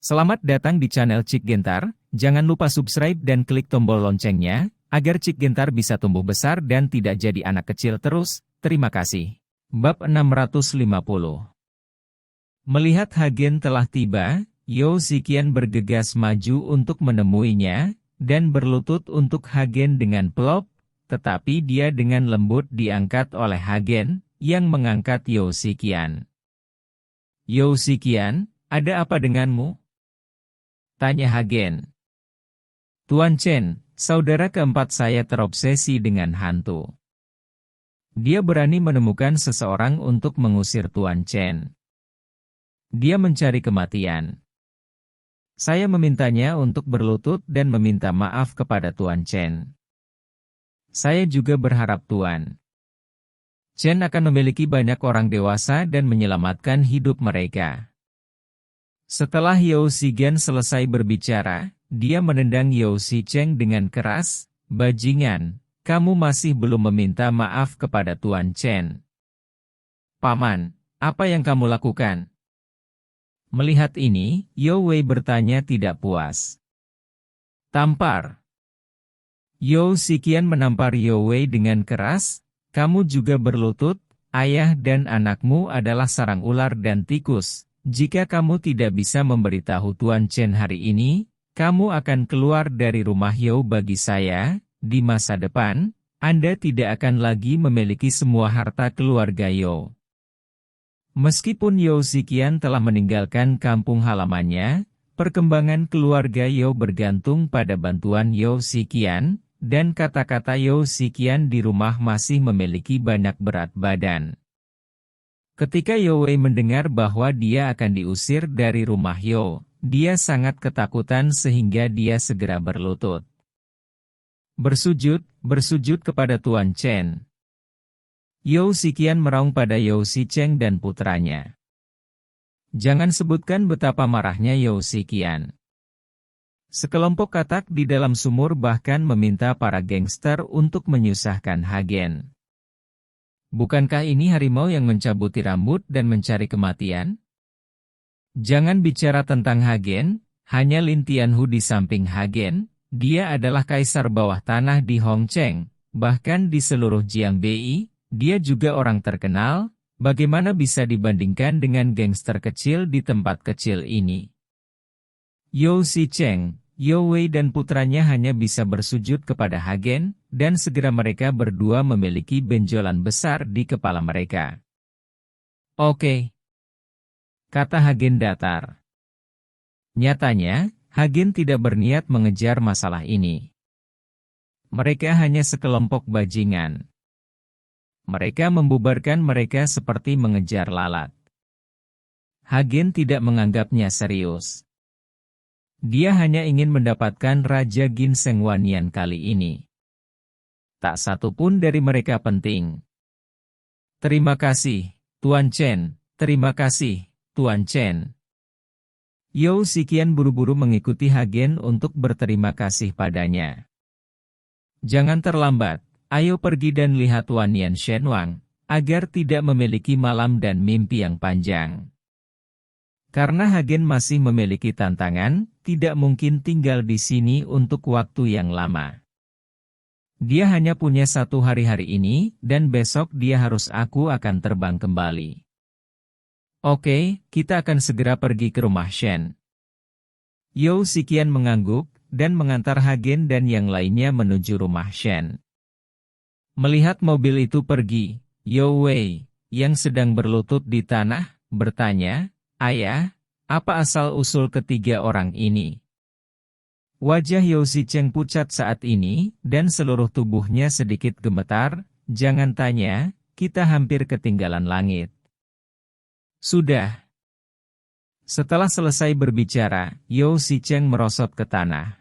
Selamat datang di channel Cik Gentar, jangan lupa subscribe dan klik tombol loncengnya, agar Cik Gentar bisa tumbuh besar dan tidak jadi anak kecil terus, terima kasih. Bab 650. Melihat Hagen telah tiba, Yo Ziqian bergegas maju untuk menemuinya, dan berlutut untuk Hagen dengan pelop, tetapi dia dengan lembut diangkat oleh Hagen, yang mengangkat Yo Ziqian. Yo Ziqian, ada apa denganmu? Tanya Hagen. Tuan Chen, saudara keempat saya terobsesi dengan hantu. Dia berani menemukan seseorang untuk mengusir Tuan Chen. Dia mencari kematian. Saya memintanya untuk berlutut dan meminta maaf kepada Tuan Chen. Saya juga berharap Tuan Chen akan memiliki banyak orang dewasa dan menyelamatkan hidup mereka. Setelah Yo Ziqian selesai berbicara, dia menendang Yo Zicheng dengan keras, "Bajingan, kamu masih belum meminta maaf kepada Tuan Chen." "Paman, apa yang kamu lakukan?" Melihat ini, Yo Wei bertanya tidak puas. "Tampar." Yo Ziqian menampar Yo Wei dengan keras, "Kamu juga berlutut, ayah dan anakmu adalah sarang ular dan tikus. Jika kamu tidak bisa memberitahu Tuan Chen hari ini, kamu akan keluar dari rumah Yo bagi saya, di masa depan, Anda tidak akan lagi memiliki semua harta keluarga Yo." Meskipun Yo Ziqian telah meninggalkan kampung halamannya, perkembangan keluarga Yo bergantung pada bantuan Yo Ziqian, dan kata-kata Yo Ziqian di rumah masih memiliki banyak berat badan. Ketika Yo Wei mendengar bahwa dia akan diusir dari rumah Yo, dia sangat ketakutan sehingga dia segera berlutut. Bersujud kepada Tuan Chen." Yo Ziqian meraung pada Yo Zicheng dan putranya. Jangan sebutkan betapa marahnya Yo Ziqian. Sekelompok katak di dalam sumur bahkan meminta para gangster untuk menyusahkan Hagen. Bukankah ini harimau yang mencabuti rambut dan mencari kematian? Jangan bicara tentang Hagen, hanya Lin Tianhu di samping Hagen, dia adalah kaisar bawah tanah di Hongcheng, bahkan di seluruh Jiangbei, dia juga orang terkenal, bagaimana bisa dibandingkan dengan gangster kecil di tempat kecil ini? Yo Zicheng, Yo Wei dan putranya hanya bisa bersujud kepada Hagen, dan segera mereka berdua memiliki benjolan besar di kepala mereka. "Oke," kata Hagen datar. Nyatanya, Hagen tidak berniat mengejar masalah ini. Mereka hanya sekelompok bajingan. Mereka membubarkan mereka seperti mengejar lalat. Hagen tidak menganggapnya serius. Dia hanya ingin mendapatkan Raja Ginseng Wanyan kali ini. Tak satu pun dari mereka penting. "Terima kasih, Tuan Chen. Terima kasih, Tuan Chen." Yo Ziqian buru-buru mengikuti Hagen untuk berterima kasih padanya. "Jangan terlambat, ayo pergi dan lihat Wanyan Shenwang, agar tidak memiliki malam dan mimpi yang panjang." Karena Hagen masih memiliki tantangan, tidak mungkin tinggal di sini untuk waktu yang lama. Dia hanya punya satu hari ini, dan besok dia harus akan terbang kembali. "Oke, kita akan segera pergi ke rumah Shen." Yo Ziqian mengangguk, dan mengantar Hagen dan yang lainnya menuju rumah Shen. Melihat mobil itu pergi, Yo Wei, yang sedang berlutut di tanah, bertanya, "Ayah, apa asal-usul ketiga orang ini?" Wajah Yo Zicheng pucat saat ini, dan seluruh tubuhnya sedikit gemetar. "Jangan tanya, kita hampir ketinggalan langit." "Sudah." Setelah selesai berbicara, Yo Zicheng merosot ke tanah.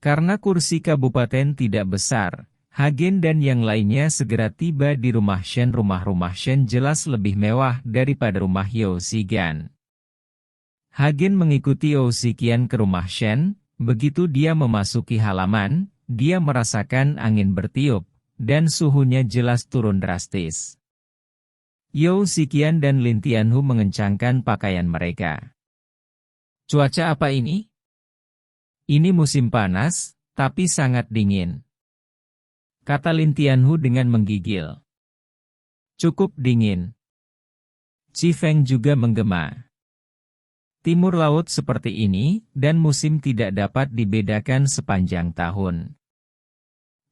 Karena kursi kabupaten tidak besar, Hagen dan yang lainnya segera tiba di rumah Shen. Rumah Shen jelas lebih mewah daripada rumah Yo Ziqian. Hagen mengikuti Yo Ziqian ke rumah Shen. Begitu dia memasuki halaman, dia merasakan angin bertiup, dan suhunya jelas turun drastis. Yo Ziqian dan Lin Tianhu mengencangkan pakaian mereka. Cuaca apa ini? Ini musim panas, tapi sangat dingin, kata Lin Tianhu dengan menggigil. Cukup dingin. Qi Feng juga menggema. Timur laut seperti ini, dan musim tidak dapat dibedakan sepanjang tahun.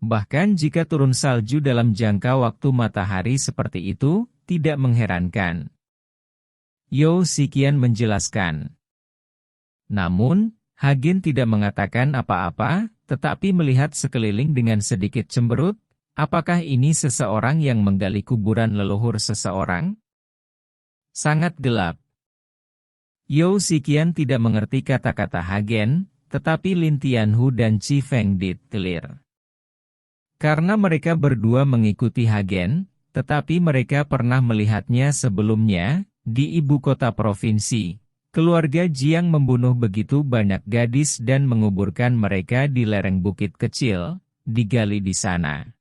Bahkan jika turun salju dalam jangka waktu matahari seperti itu, tidak mengherankan. Yao Ziqian menjelaskan. Namun, Hagen tidak mengatakan apa-apa, tetapi melihat sekeliling dengan sedikit cemberut. Apakah ini seseorang yang menggali kuburan leluhur seseorang? Sangat gelap. Yao Ziqian tidak mengerti kata-kata Hagen, tetapi Lin Tianhu dan Qi Feng ditelir. Karena mereka berdua mengikuti Hagen, tetapi mereka pernah melihatnya sebelumnya, di ibu kota provinsi. Keluarga Jiang membunuh begitu banyak gadis dan menguburkan mereka di lereng bukit kecil, digali di sana.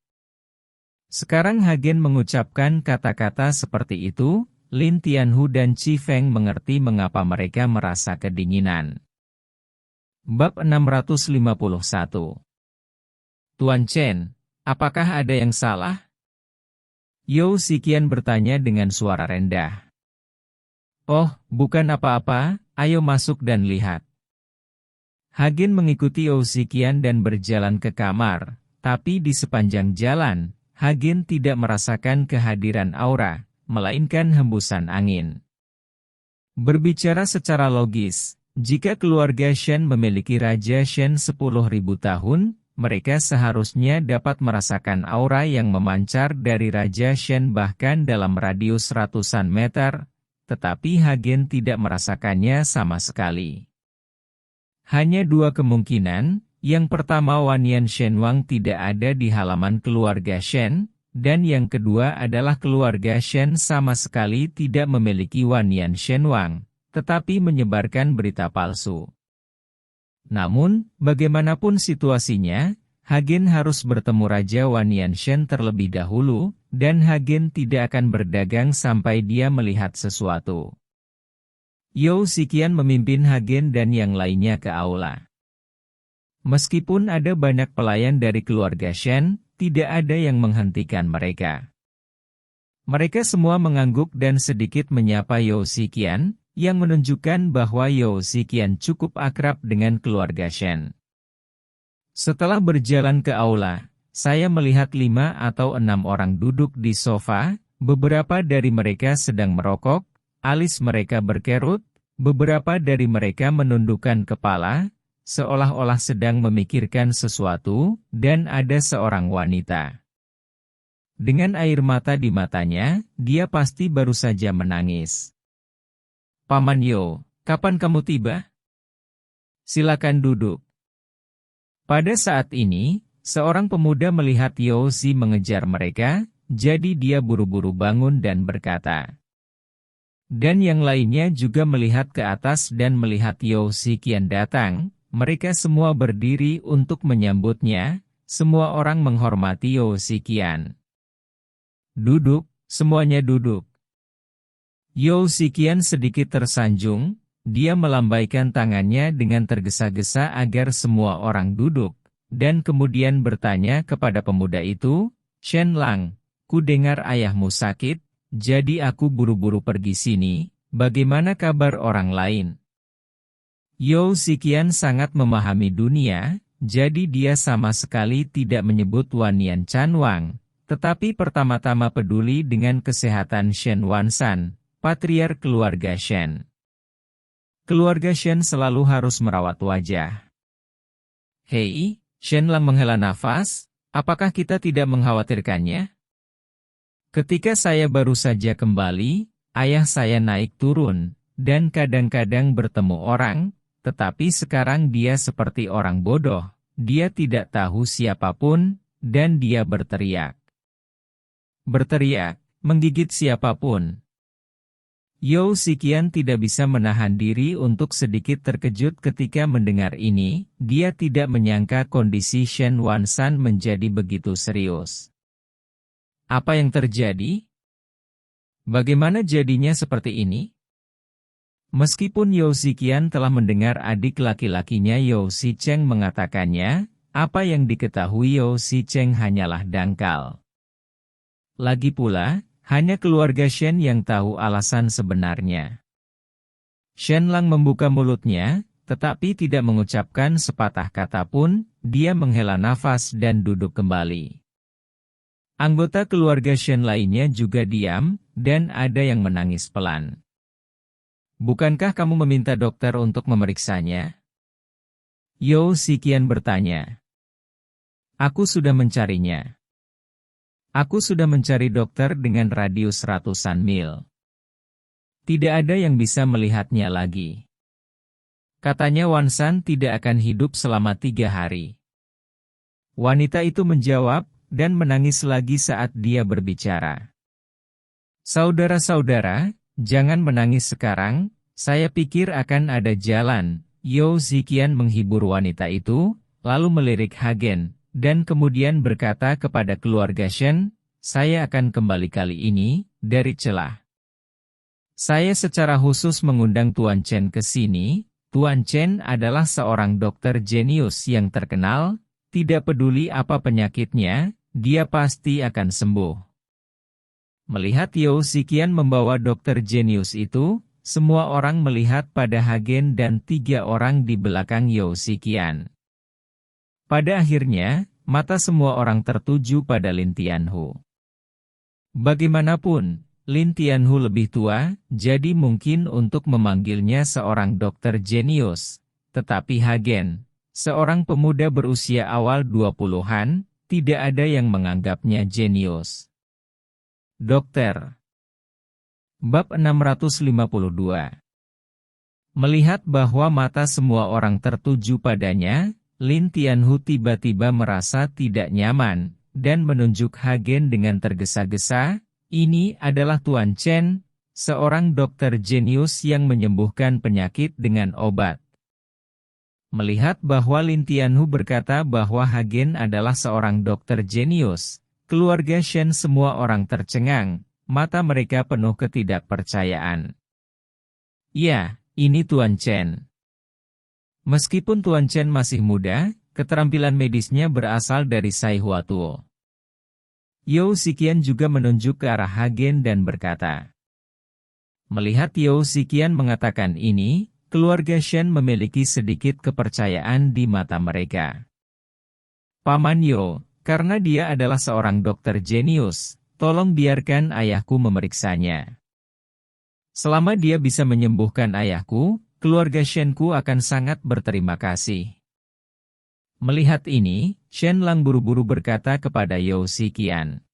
Sekarang Hagen mengucapkan kata-kata seperti itu, Lin Tianhu dan Qi Feng mengerti mengapa mereka merasa kedinginan. Bab 651. Tuan Chen, apakah ada yang salah? Yao Ziqian bertanya dengan suara rendah. Oh, bukan apa-apa, ayo masuk dan lihat. Hagen mengikuti Yao Ziqian dan berjalan ke kamar, tapi di sepanjang jalan, Hagen tidak merasakan kehadiran aura, melainkan hembusan angin. Berbicara secara logis, jika keluarga Shen memiliki Raja Shen 10.000 tahun, mereka seharusnya dapat merasakan aura yang memancar dari Raja Shen bahkan dalam radius ratusan meter, tetapi Hagen tidak merasakannya sama sekali. Hanya dua kemungkinan, yang pertama Wanyan Shenwang tidak ada di halaman keluarga Shen, dan yang kedua adalah keluarga Shen sama sekali tidak memiliki Wanyan Shenwang, tetapi menyebarkan berita palsu. Namun, bagaimanapun situasinya, Hagen harus bertemu Raja Wanyan Shen terlebih dahulu, dan Hagen tidak akan berdagang sampai dia melihat sesuatu. Yao Ziqian memimpin Hagen dan yang lainnya ke aula. Meskipun ada banyak pelayan dari keluarga Shen, tidak ada yang menghentikan mereka. Mereka semua mengangguk dan sedikit menyapa Yao Ziqian, yang menunjukkan bahwa Yao Ziqian cukup akrab dengan keluarga Shen. Setelah berjalan ke aula, saya melihat 5 atau 6 orang duduk di sofa, beberapa dari mereka sedang merokok, alis mereka berkerut, beberapa dari mereka menundukkan kepala, seolah-olah sedang memikirkan sesuatu, dan ada seorang wanita. Dengan air mata di matanya, dia pasti baru saja menangis. Paman Yo, kapan kamu tiba? Silakan duduk. Pada saat ini, seorang pemuda melihat Yao Zi mengejar mereka, jadi dia buru-buru bangun dan berkata. Dan yang lainnya juga melihat ke atas dan melihat Yao Ziqian datang, mereka semua berdiri untuk menyambutnya, semua orang menghormati Yao Ziqian. Duduk, semuanya duduk. Yao Ziqian sedikit tersanjung. Dia melambaikan tangannya dengan tergesa-gesa agar semua orang duduk, dan kemudian bertanya kepada pemuda itu, Shen Lang, ku dengar ayahmu sakit, jadi aku buru-buru pergi sini, bagaimana kabar orang lain? Yao Ziqian sangat memahami dunia, jadi dia sama sekali tidak menyebut Wanyan Chanwang, tetapi pertama-tama peduli dengan kesehatan Shen Wansan, patriark keluarga Shen. Keluarga Shen selalu harus merawat wajah. Hei, Shen Lang menghela nafas, apakah kita tidak mengkhawatirkannya? Ketika saya baru saja kembali, ayah saya naik turun, dan kadang-kadang bertemu orang, tetapi sekarang dia seperti orang bodoh, dia tidak tahu siapapun, dan dia berteriak. Berteriak, menggigit siapapun. Yao Ziqian tidak bisa menahan diri untuk sedikit terkejut ketika mendengar ini, dia tidak menyangka kondisi Shen Wansan menjadi begitu serius. Apa yang terjadi? Bagaimana jadinya seperti ini? Meskipun Yao Ziqian telah mendengar adik laki-lakinya Yao Zicheng mengatakannya, apa yang diketahui Yao Zicheng hanyalah dangkal. Lagi pula, hanya keluarga Shen yang tahu alasan sebenarnya. Shen Lang membuka mulutnya, tetapi tidak mengucapkan sepatah kata pun, dia menghela nafas dan duduk kembali. Anggota keluarga Shen lainnya juga diam, dan ada yang menangis pelan. Bukankah kamu meminta dokter untuk memeriksanya? Yao Ziqian bertanya. Aku sudah mencarinya. Aku sudah mencari dokter dengan radius ratusan mil. Tidak ada yang bisa melihatnya lagi. Katanya Wan San tidak akan hidup selama 3 hari. Wanita itu menjawab, dan menangis lagi saat dia berbicara. Saudara-saudara, jangan menangis sekarang, saya pikir akan ada jalan. Yao Ziqian menghibur wanita itu, lalu melirik Hagen, dan kemudian berkata kepada keluarga Shen, saya akan kembali kali ini, dari celah. Saya secara khusus mengundang Tuan Chen ke sini. Tuan Chen adalah seorang dokter jenius yang terkenal, tidak peduli apa penyakitnya, dia pasti akan sembuh. Melihat Yao Ziqian membawa dokter jenius itu, semua orang melihat pada Hagen dan 3 orang di belakang Yao Ziqian. Pada akhirnya, mata semua orang tertuju pada Lin Tianhu. Bagaimanapun, Lin Tianhu lebih tua, jadi mungkin untuk memanggilnya seorang dokter jenius. Tetapi Hagen, seorang pemuda berusia awal 20-an, tidak ada yang menganggapnya jenius. Dokter. Bab 652. Melihat bahwa mata semua orang tertuju padanya, Lin Tianhu tiba-tiba merasa tidak nyaman, dan menunjuk Hagen dengan tergesa-gesa, ini adalah Tuan Chen, seorang dokter jenius yang menyembuhkan penyakit dengan obat. Melihat bahwa Lin Tianhu berkata bahwa Hagen adalah seorang dokter jenius, keluarga Shen semua orang tercengang, mata mereka penuh ketidakpercayaan. Ya, ini Tuan Chen. Meskipun Tuan Chen masih muda, keterampilan medisnya berasal dari Sai Hua Tuo. Yao Ziqian juga menunjuk ke arah Hagen dan berkata. Melihat Yao Ziqian mengatakan ini, keluarga Shen memiliki sedikit kepercayaan di mata mereka. Paman Yao, karena dia adalah seorang dokter jenius, tolong biarkan ayahku memeriksanya. Selama dia bisa menyembuhkan ayahku, keluarga Shenku akan sangat berterima kasih. Melihat ini, Shen Lang buru-buru berkata kepada Yao Ziqian.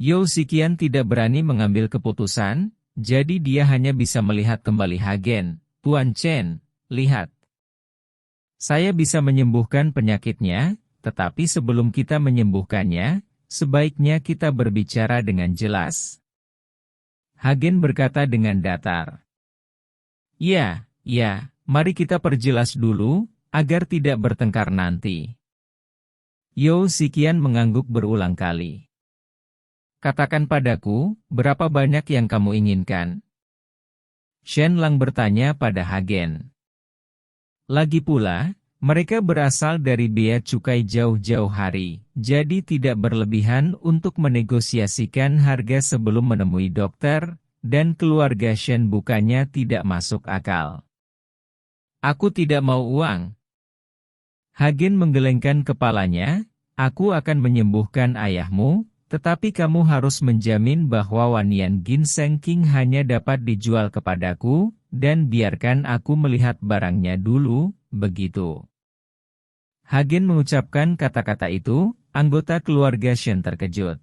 Yao Ziqian tidak berani mengambil keputusan, jadi dia hanya bisa melihat kembali Hagen. Tuan Chen, lihat. Saya bisa menyembuhkan penyakitnya, tetapi sebelum kita menyembuhkannya, sebaiknya kita berbicara dengan jelas. Hagen berkata dengan datar. Ya, mari kita perjelas dulu, agar tidak bertengkar nanti. Yao Ziqian mengangguk berulang kali. Katakan padaku, berapa banyak yang kamu inginkan? Shen Lang bertanya pada Hagen. Lagi pula, mereka berasal dari bea cukai jauh-jauh hari, jadi tidak berlebihan untuk menegosiasikan harga sebelum menemui dokter, dan keluarga Shen bukannya tidak masuk akal. Aku tidak mau uang. Hagen menggelengkan kepalanya, aku akan menyembuhkan ayahmu, tetapi kamu harus menjamin bahwa Wannian Ginseng King hanya dapat dijual kepadaku, dan biarkan aku melihat barangnya dulu, begitu. Hagen mengucapkan kata-kata itu, anggota keluarga Shen terkejut.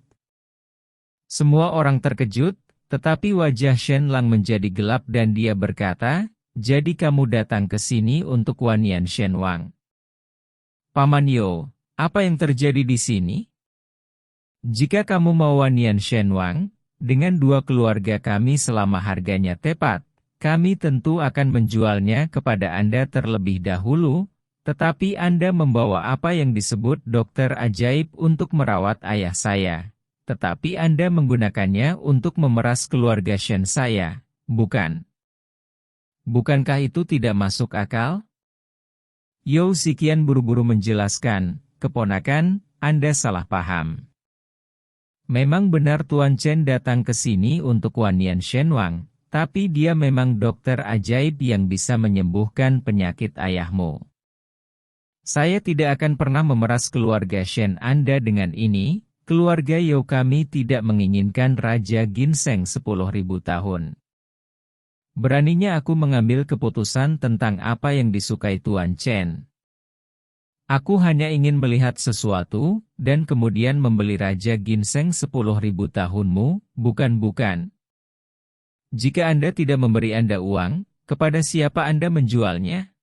Semua orang terkejut, tetapi wajah Shen Lang menjadi gelap dan dia berkata, jadi kamu datang ke sini untuk Wannian Shen Wang. Paman Yao, apa yang terjadi di sini? Jika kamu mau Wannian Shen Wang, dengan 2 keluarga kami selama harganya tepat, kami tentu akan menjualnya kepada Anda terlebih dahulu, tetapi Anda membawa apa yang disebut dokter ajaib untuk merawat ayah saya. Tetapi Anda menggunakannya untuk memeras keluarga Shen saya, bukan? Bukankah itu tidak masuk akal? Yao Ziqian buru-buru menjelaskan, keponakan, Anda salah paham. Memang benar Tuan Chen datang ke sini untuk Wannian Shenwang, tapi dia memang dokter ajaib yang bisa menyembuhkan penyakit ayahmu. Saya tidak akan pernah memeras keluarga Shen Anda dengan ini. Keluarga Yao kami tidak menginginkan Raja Ginseng 10.000 tahun. Beraninya aku mengambil keputusan tentang apa yang disukai Tuan Chen. Aku hanya ingin melihat sesuatu, dan kemudian membeli Raja Ginseng 10.000 tahunmu, bukan. Jika Anda tidak memberi Anda uang, kepada siapa Anda menjualnya?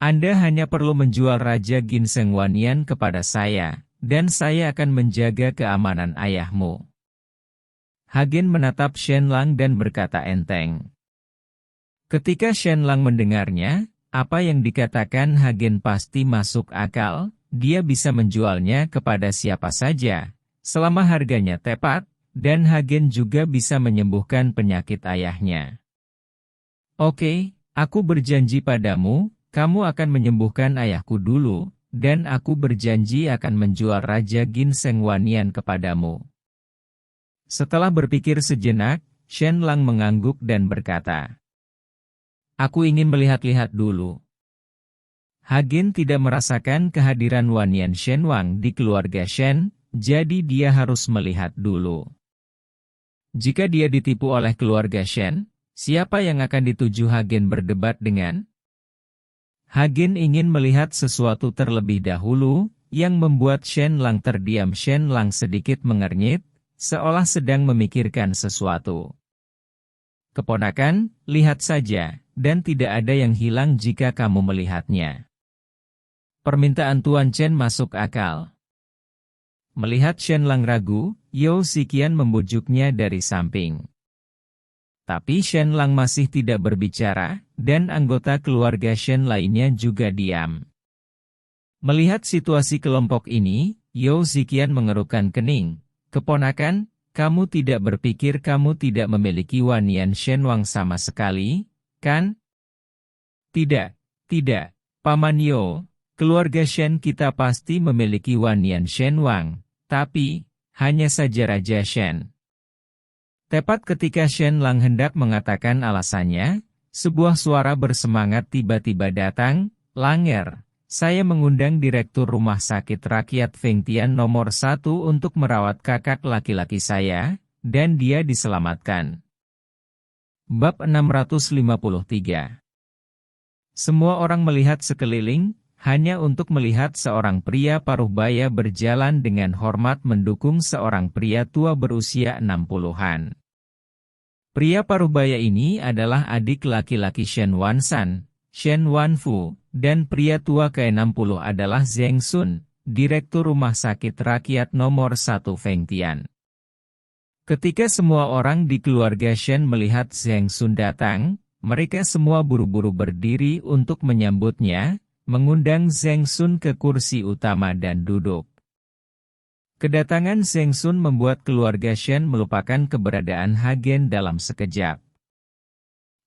Anda hanya perlu menjual Raja Ginseng Wannian kepada saya, dan saya akan menjaga keamanan ayahmu. Hagen menatap Shen Lang dan berkata enteng. Ketika Shen Lang mendengarnya, apa yang dikatakan Hagen pasti masuk akal, dia bisa menjualnya kepada siapa saja, selama harganya tepat, dan Hagen juga bisa menyembuhkan penyakit ayahnya. Oke, aku berjanji padamu, kamu akan menyembuhkan ayahku dulu, dan aku berjanji akan menjual Raja Ginseng Wannian kepadamu. Setelah berpikir sejenak, Shen Lang mengangguk dan berkata, aku ingin melihat-lihat dulu. Hagen tidak merasakan kehadiran Wannian Shenwang di keluarga Shen, jadi dia harus melihat dulu. Jika dia ditipu oleh keluarga Shen, siapa yang akan dituju Hagen berdebat dengan? Hagen ingin melihat sesuatu terlebih dahulu, yang membuat Shen Lang terdiam. Shen Lang sedikit mengernyit, seolah sedang memikirkan sesuatu. Keponakan, lihat saja, dan tidak ada yang hilang jika kamu melihatnya. Permintaan Tuan Chen masuk akal. Melihat Shen Lang ragu, Yao Ziqian membujuknya dari samping. Tapi Shen Lang masih tidak berbicara, dan anggota keluarga Shen lainnya juga diam. Melihat situasi kelompok ini, Yao Ziqian mengerutkan kening. Keponakan, kamu tidak berpikir kamu tidak memiliki Wannian Shenwang sama sekali, kan? Tidak, Paman Yao, keluarga Shen kita pasti memiliki Wannian Shenwang, tapi, hanya saja Raja Shen. Tepat ketika Shen Lang hendak mengatakan alasannya, sebuah suara bersemangat tiba-tiba datang, Langer, saya mengundang Direktur Rumah Sakit Rakyat Fengtian nomor 1 untuk merawat kakak laki-laki saya, dan dia diselamatkan. Bab 653. Semua orang melihat sekeliling, hanya untuk melihat seorang pria paruh baya berjalan dengan hormat mendukung seorang pria tua berusia 60-an. Pria paruhbaya ini adalah adik laki-laki Shen Wansan, Shen Wanfu, dan pria tua ke-60 adalah Zheng Sun, Direktur Rumah Sakit Rakyat nomor 1 Fengtian. Ketika semua orang di keluarga Shen melihat Zheng Sun datang, mereka semua buru-buru berdiri untuk menyambutnya, mengundang Zheng Sun ke kursi utama dan duduk. Kedatangan Zheng Sun membuat keluarga Shen melupakan keberadaan Hagen dalam sekejap.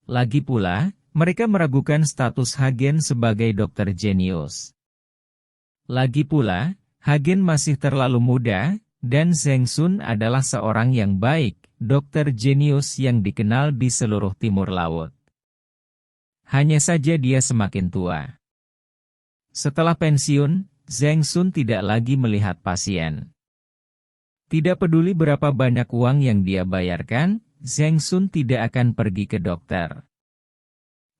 Lagi pula, mereka meragukan status Hagen sebagai dokter jenius. Lagi pula, Hagen masih terlalu muda, dan Zheng Sun adalah seorang yang baik, dokter jenius yang dikenal di seluruh timur laut. Hanya saja dia semakin tua. Setelah pensiun, Zheng Sun tidak lagi melihat pasien. Tidak peduli berapa banyak uang yang dia bayarkan, Zheng Sun tidak akan pergi ke dokter.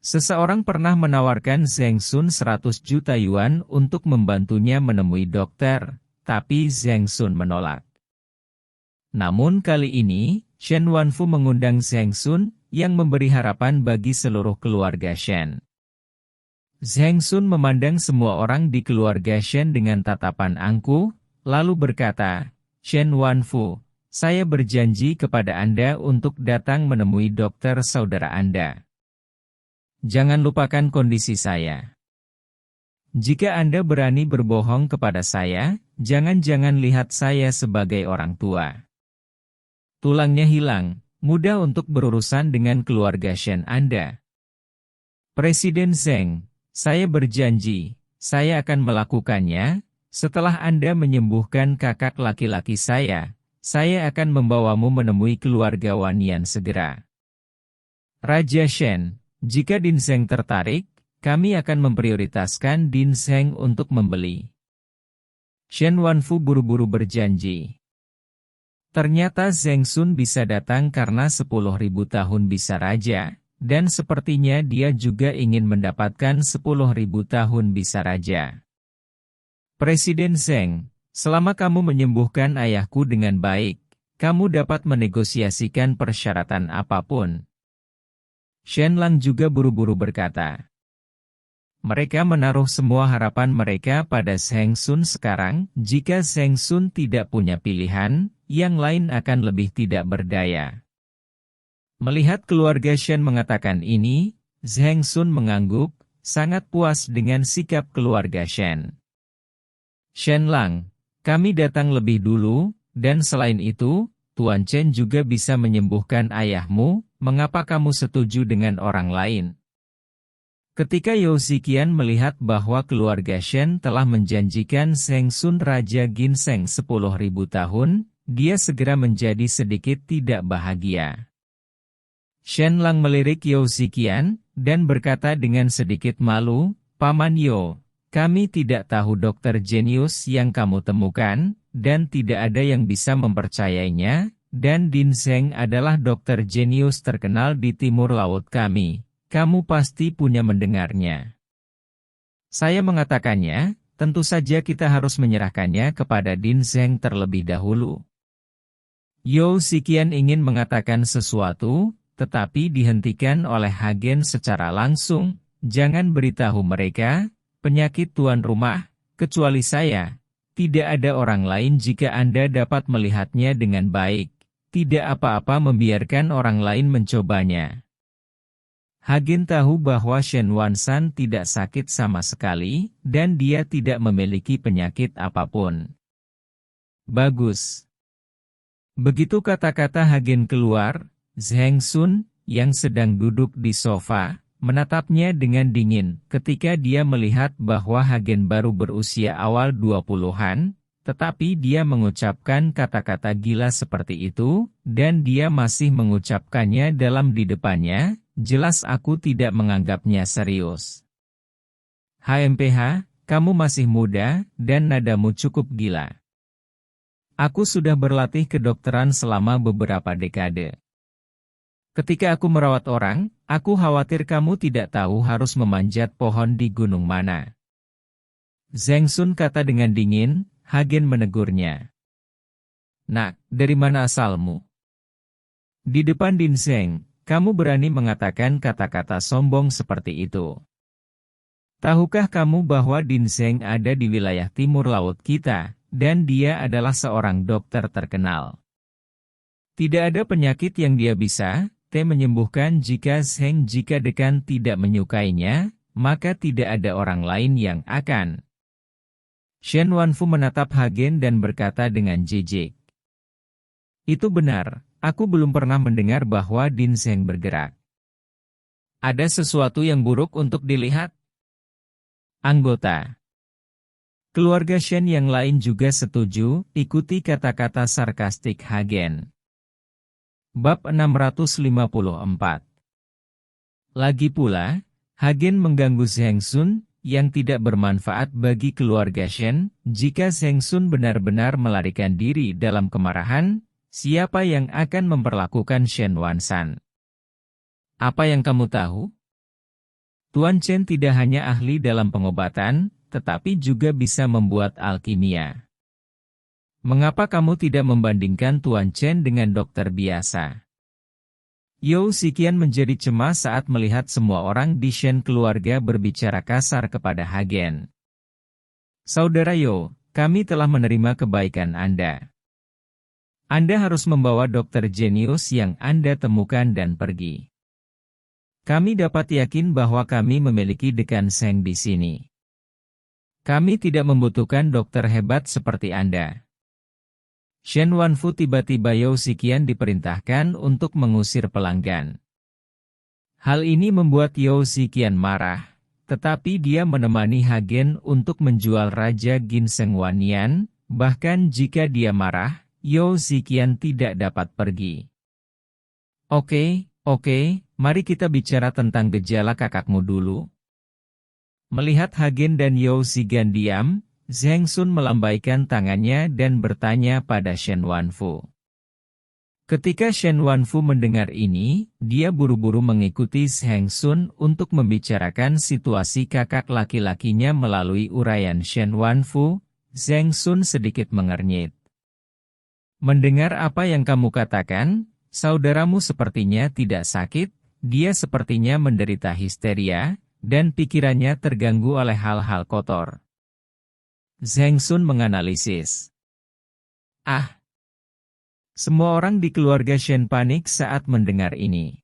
Seseorang pernah menawarkan Zheng Sun 100 juta yuan untuk membantunya menemui dokter, tapi Zheng Sun menolak. Namun kali ini, Shen Wanfu mengundang Zheng Sun, yang memberi harapan bagi seluruh keluarga Shen. Zheng Sun memandang semua orang di keluarga Shen dengan tatapan angkuh, lalu berkata, Shen Wanfu, saya berjanji kepada Anda untuk datang menemui dokter saudara Anda. Jangan lupakan kondisi saya. Jika Anda berani berbohong kepada saya, jangan-jangan lihat saya sebagai orang tua. Tulangnya hilang, mudah untuk berurusan dengan keluarga Shen Anda. Presiden Zheng, saya berjanji, saya akan melakukannya. Setelah Anda menyembuhkan kakak laki-laki saya akan membawamu menemui keluarga Wanian segera. Raja Shen, jika Din Zheng tertarik, kami akan memprioritaskan Din Zheng untuk membeli. Shen Wanfu buru-buru berjanji. Ternyata Zheng Sun bisa datang karena 10.000 tahun bisa raja, dan sepertinya dia juga ingin mendapatkan 10.000 tahun bisa raja. Presiden Zheng, selama kamu menyembuhkan ayahku dengan baik, kamu dapat menegosiasikan persyaratan apapun. Shen Lang juga buru-buru berkata. Mereka menaruh semua harapan mereka pada Zheng Sun sekarang. Jika Zheng Sun tidak punya pilihan, yang lain akan lebih tidak berdaya. Melihat keluarga Shen mengatakan ini, Zheng Sun mengangguk, sangat puas dengan sikap keluarga Shen. Shen Lang, kami datang lebih dulu, dan selain itu, Tuan Chen juga bisa menyembuhkan ayahmu. Mengapa kamu setuju dengan orang lain? Ketika Yao Ziqian melihat bahwa keluarga Shen telah menjanjikan Zheng Sun Raja Ginseng 10.000 tahun, dia segera menjadi sedikit tidak bahagia. Shen Lang melirik Yao Ziqian, dan berkata dengan sedikit malu, Paman Yao, kami tidak tahu dokter jenius yang kamu temukan, dan tidak ada yang bisa mempercayainya, dan Din Zheng adalah dokter jenius terkenal di timur laut kami. Kamu pasti punya mendengarnya. Saya mengatakannya, tentu saja kita harus menyerahkannya kepada Din Zheng terlebih dahulu. Yao Ziqian ingin mengatakan sesuatu, tetapi dihentikan oleh Hagen secara langsung. Jangan beritahu mereka, penyakit tuan rumah, kecuali saya. Tidak ada orang lain jika Anda dapat melihatnya dengan baik. Tidak apa-apa membiarkan orang lain mencobanya. Hagen tahu bahwa Shen Wansan tidak sakit sama sekali, dan dia tidak memiliki penyakit apapun. Bagus. Begitu kata-kata Hagen keluar, Zheng Sun, yang sedang duduk di sofa, menatapnya dengan dingin ketika dia melihat bahwa Hagen baru berusia awal 20-an, tetapi dia mengucapkan kata-kata gila seperti itu, dan dia masih mengucapkannya dalam di depannya. Jelas aku tidak menganggapnya serius. HMPH, kamu masih muda, dan nadamu cukup gila. Aku sudah berlatih kedokteran selama beberapa dekade. Ketika aku merawat orang, aku khawatir kamu tidak tahu harus memanjat pohon di gunung mana. Zheng Sun kata dengan dingin. Hagen menegurnya. Nak, dari mana asalmu? Di depan Din Zheng, kamu berani mengatakan kata-kata sombong seperti itu. Tahukah kamu bahwa Din Zheng ada di wilayah timur laut kita, dan dia adalah seorang dokter terkenal. Tidak ada penyakit yang dia bisa menyembuhkan jika dekan tidak menyukainya, maka tidak ada orang lain yang akan. Shen Wanfu menatap Hagen dan berkata dengan jijik. Itu benar, aku belum pernah mendengar bahwa Din Zheng bergerak. Ada sesuatu yang buruk untuk dilihat? Anggota keluarga Shen yang lain juga setuju, ikuti kata-kata sarkastik Hagen. Bab 654. Lagi pula, Hagen mengganggu Zheng Sun, yang tidak bermanfaat bagi keluarga Shen. Jika Zheng Sun benar-benar melarikan diri dalam kemarahan, siapa yang akan memperlakukan Shen Wansan? Apa yang kamu tahu? Tuan Chen tidak hanya ahli dalam pengobatan, tetapi juga bisa membuat alkimia. Mengapa kamu tidak membandingkan Tuan Chen dengan dokter biasa? Yao Ziqian menjadi cemas saat melihat semua orang di Shen keluarga berbicara kasar kepada Hagen. Saudara Yao, kami telah menerima kebaikan Anda. Anda harus membawa dokter jenius yang Anda temukan dan pergi. Kami dapat yakin bahwa kami memiliki dekan Zheng di sini. Kami tidak membutuhkan dokter hebat seperti Anda. Shen Wanfu tiba-tiba Yao Ziqian diperintahkan untuk mengusir pelanggan. Hal ini membuat Yao Ziqian marah, tetapi dia menemani Hagen untuk menjual Raja Ginseng Wanian, bahkan jika dia marah, Yao Ziqian tidak dapat pergi. Oke, mari kita bicara tentang gejala kakakmu dulu. Melihat Hagen dan Yao Ziqian diam, Zheng Sun melambaikan tangannya dan bertanya pada Shen Wanfu. Ketika Shen Wanfu mendengar ini, dia buru-buru mengikuti Zheng Sun untuk membicarakan situasi kakak laki-lakinya melalui uraian Shen Wanfu. Zheng Sun sedikit mengernyit. Mendengar apa yang kamu katakan, saudaramu sepertinya tidak sakit, dia sepertinya menderita histeria, dan pikirannya terganggu oleh hal-hal kotor. Zheng Sun menganalisis. Semua orang di keluarga Shen panik saat mendengar ini.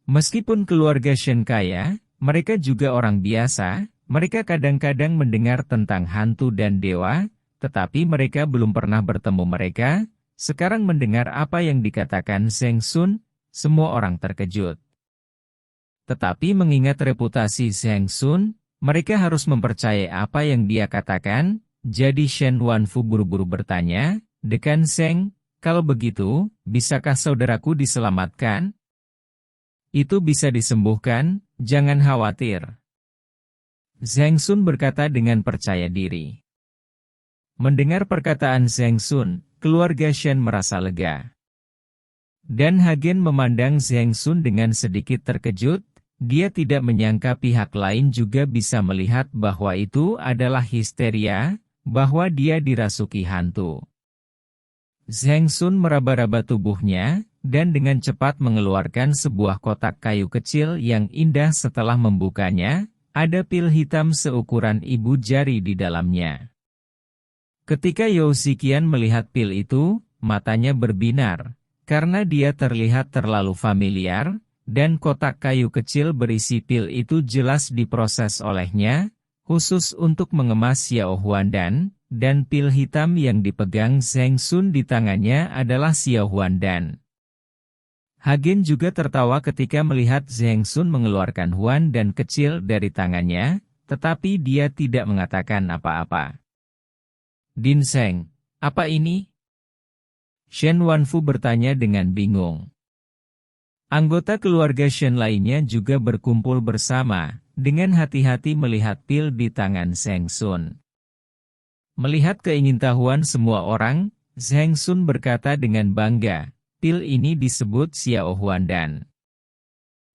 Meskipun keluarga Shen kaya, mereka juga orang biasa, mereka kadang-kadang mendengar tentang hantu dan dewa, tetapi mereka belum pernah bertemu mereka. Sekarang mendengar apa yang dikatakan Zheng Sun, semua orang terkejut. Tetapi mengingat reputasi Zheng Sun, mereka harus mempercayai apa yang dia katakan, jadi Shen Wanfu buru-buru bertanya, "Dekan Zheng, kalau begitu, bisakah saudaraku diselamatkan?" "Itu bisa disembuhkan, jangan khawatir," Zheng Sun berkata dengan percaya diri. Mendengar perkataan Zheng Sun, keluarga Shen merasa lega. Dan Hagen memandang Zheng Sun dengan sedikit terkejut, dia tidak menyangka pihak lain juga bisa melihat bahwa itu adalah histeria, bahwa dia dirasuki hantu. Zheng Sun meraba-raba tubuhnya, dan dengan cepat mengeluarkan sebuah kotak kayu kecil yang indah. Setelah membukanya, ada pil hitam seukuran ibu jari di dalamnya. Ketika Yao Ziqian melihat pil itu, matanya berbinar, karena dia terlihat terlalu familiar, dan kotak kayu kecil berisi pil itu jelas diproses olehnya, khusus untuk mengemas Xiao Huandan. Dan pil hitam yang dipegang Zheng Sun di tangannya adalah Xiao Huandan. Hagen juga tertawa ketika melihat Zheng Sun mengeluarkan Huandan kecil dari tangannya, tetapi dia tidak mengatakan apa-apa. "Din Zheng, apa ini?" Shen Wanfu bertanya dengan bingung. Anggota keluarga Shen lainnya juga berkumpul bersama, dengan hati-hati melihat pil di tangan Zheng Sun. Melihat keingintahuan semua orang, Zheng Sun berkata dengan bangga, "Pil ini disebut Xiao Huandan.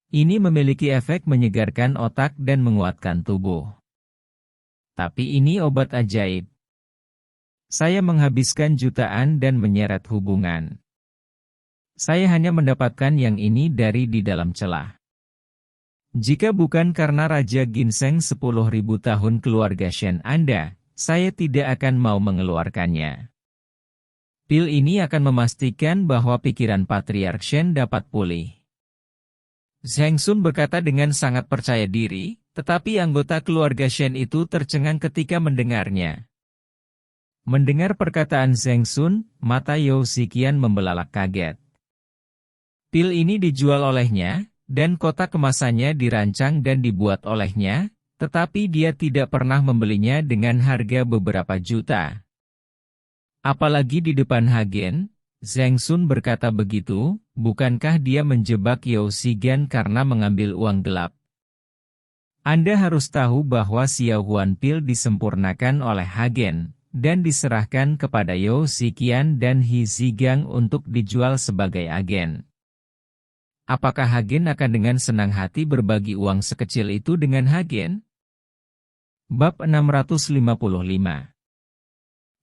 Ini memiliki efek menyegarkan otak dan menguatkan tubuh. Tapi ini obat ajaib. Saya menghabiskan jutaan dan menyeret hubungan. Saya hanya mendapatkan yang ini dari di dalam celah. Jika bukan karena Raja Ginseng 10.000 tahun keluarga Shen Anda, saya tidak akan mau mengeluarkannya. Pil ini akan memastikan bahwa pikiran Patriark Shen dapat pulih." Zheng Sun berkata dengan sangat percaya diri, tetapi anggota keluarga Shen itu tercengang ketika mendengarnya. Mendengar perkataan Zheng Sun, mata Yao Ziqian membelalak kaget. Pil ini dijual olehnya, dan kotak kemasannya dirancang dan dibuat olehnya, tetapi dia tidak pernah membelinya dengan harga beberapa juta. Apalagi di depan Hagen, Zheng Sun berkata begitu, bukankah dia menjebak Yao Ziqian karena mengambil uang gelap? Anda harus tahu bahwa Xiao Huan Pil disempurnakan oleh Hagen, dan diserahkan kepada Yao Ziqian dan He Zigang untuk dijual sebagai agen. Apakah Hagen akan dengan senang hati berbagi uang sekecil itu dengan Hagen? Bab 655.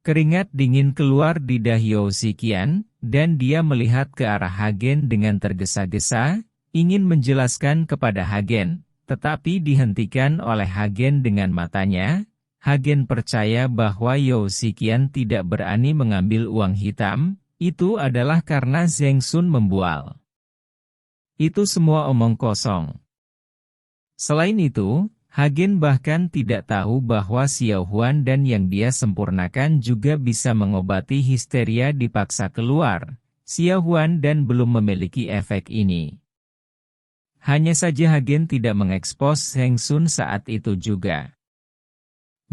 Keringat dingin keluar di dahi Yao Ziqian, dan dia melihat ke arah Hagen dengan tergesa-gesa, ingin menjelaskan kepada Hagen, tetapi dihentikan oleh Hagen dengan matanya. Hagen percaya bahwa Yao Ziqian tidak berani mengambil uang hitam, itu adalah karena Zheng Sun membual. Itu semua omong kosong. Selain itu, Hagen bahkan tidak tahu bahwa Xiao Huandan yang dia sempurnakan juga bisa mengobati histeria dipaksa keluar. Xiao Huandan belum memiliki efek ini. Hanya saja Hagen tidak mengekspos Sheng Sun saat itu juga.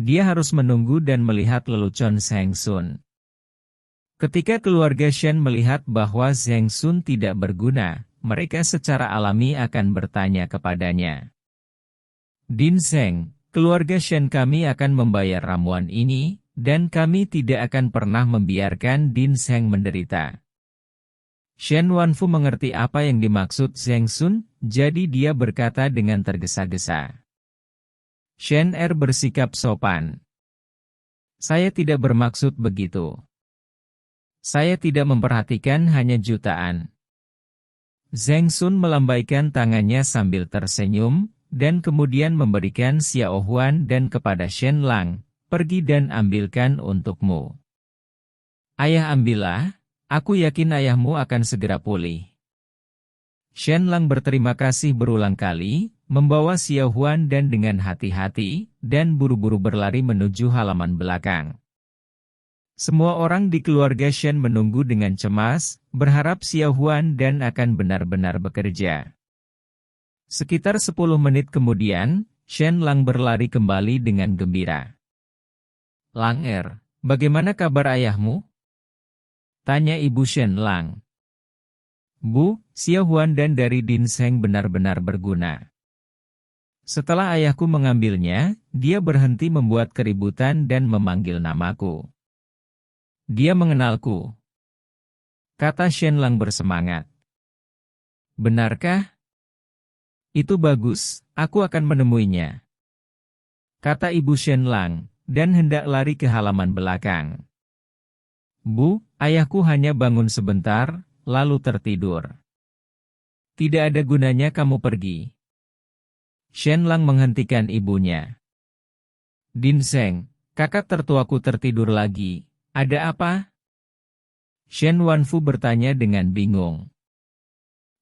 Dia harus menunggu dan melihat lelucon Sheng Sun. Ketika keluarga Shen melihat bahwa Sheng Sun tidak berguna, mereka secara alami akan bertanya kepadanya. Din Sheng, keluarga Shen kami akan membayar ramuan ini, dan kami tidak akan pernah membiarkan Din Sheng menderita. Shen Wanfu mengerti apa yang dimaksud Sheng Sun, jadi dia berkata dengan tergesa-gesa. Shen Er bersikap sopan. Saya tidak bermaksud begitu. Saya tidak memperhatikan hanya jutaan. Sheng Sun melambaikan tangannya sambil tersenyum, dan kemudian memberikan Xiao Huan dan kepada Shen Lang, pergi dan ambilkan untukmu. Ayah ambillah, aku yakin ayahmu akan segera pulih. Shen Lang berterima kasih berulang kali, membawa Xiao Huan dan dengan hati-hati, dan buru-buru berlari menuju halaman belakang. Semua orang di keluarga Shen menunggu dengan cemas, berharap Xiao Huan dan akan benar-benar bekerja. Sekitar 10 menit kemudian, Shen Lang berlari kembali dengan gembira. Lang Er, bagaimana kabar ayahmu? Tanya ibu Shen Lang. Bu, Xiao Huan dan dari Din Sheng benar-benar berguna. Setelah ayahku mengambilnya, dia berhenti membuat keributan dan memanggil namaku. Dia mengenalku. Kata Shen Lang bersemangat. Benarkah? Itu bagus, aku akan menemuinya. Kata ibu Shen Lang, dan hendak lari ke halaman belakang. Bu, ayahku hanya bangun sebentar, lalu tertidur. Tidak ada gunanya kamu pergi. Shen Lang menghentikan ibunya. Din Sheng, kakak tertuaku tertidur lagi. Ada apa? Shen Wanfu bertanya dengan bingung.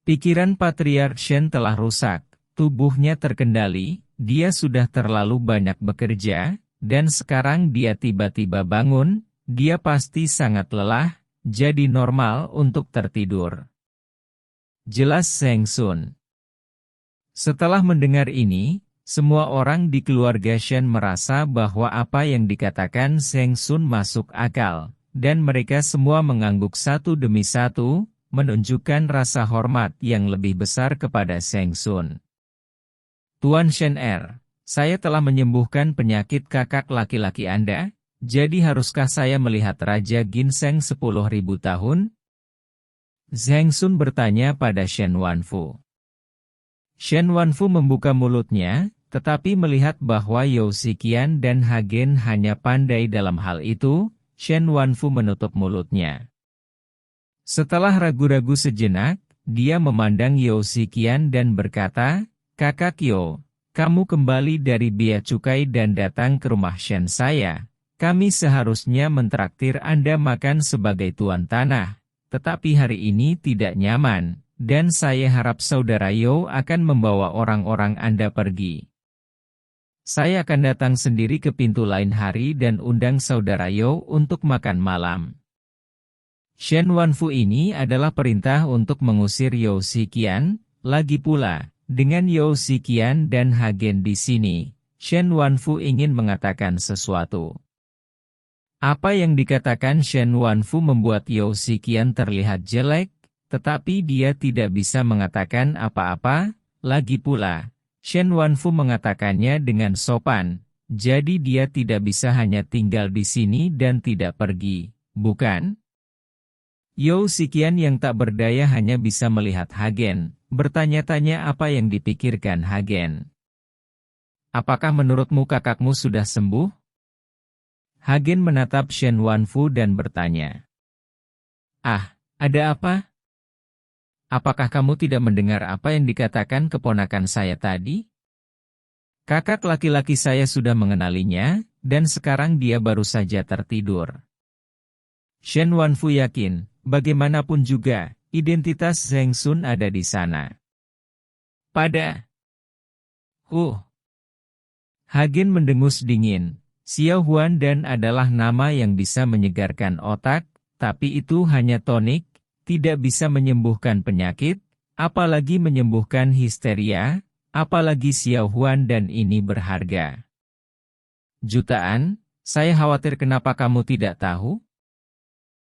Pikiran Patriark Shen telah rusak, tubuhnya terkendali, dia sudah terlalu banyak bekerja, dan sekarang dia tiba-tiba bangun, dia pasti sangat lelah, jadi normal untuk tertidur. Jelas Sheng Sun. Setelah mendengar ini, semua orang di keluarga Shen merasa bahwa apa yang dikatakan Sheng Sun masuk akal, dan mereka semua mengangguk satu demi satu, menunjukkan rasa hormat yang lebih besar kepada Sheng Sun. Tuan Shen Er, saya telah menyembuhkan penyakit kakak laki-laki Anda, jadi haruskah saya melihat Raja Ginseng 10.000 tahun? Sheng Sun bertanya pada Shen Wanfu. Shen Wanfu membuka mulutnya, tetapi melihat bahwa Yao Ziqian dan Hagen hanya pandai dalam hal itu, Shen Wanfu menutup mulutnya. Setelah ragu-ragu sejenak, dia memandang Yao Ziqian dan berkata, Kakak Yao, kamu kembali dari bea cukai dan datang ke rumah Shen saya. Kami seharusnya mentraktir Anda makan sebagai tuan tanah, tetapi hari ini tidak nyaman. Dan saya harap saudara Yao akan membawa orang-orang Anda pergi. Saya akan datang sendiri ke pintu lain hari dan undang saudara Yao untuk makan malam. Shen Wanfu ini adalah perintah untuk mengusir Yao Ziqian, lagi pula, dengan Yao Ziqian dan Hagen di sini, Shen Wanfu ingin mengatakan sesuatu. Apa yang dikatakan Shen Wanfu membuat Yao Ziqian terlihat jelek, tetapi dia tidak bisa mengatakan apa-apa, lagi pula, Shen Wanfu mengatakannya dengan sopan, jadi dia tidak bisa hanya tinggal di sini dan tidak pergi, bukan? Yao Ziqian yang tak berdaya hanya bisa melihat Hagen, bertanya-tanya apa yang dipikirkan Hagen. Apakah menurutmu kakakmu sudah sembuh? Hagen menatap Shen Wanfu dan bertanya. Ah, ada apa? Apakah kamu tidak mendengar apa yang dikatakan keponakan saya tadi? Kakak laki-laki saya sudah mengenalinya, dan sekarang dia baru saja tertidur. Shen Wanfu yakin, bagaimanapun juga, identitas Sheng Sun ada di sana. Hagen mendengus dingin. Xiao Huan dan adalah nama yang bisa menyegarkan otak, tapi itu hanya tonik, tidak bisa menyembuhkan penyakit, Apalagi menyembuhkan histeria, apalagi Xiao Huan dan ini berharga. Jutaan, saya khawatir kenapa kamu tidak tahu?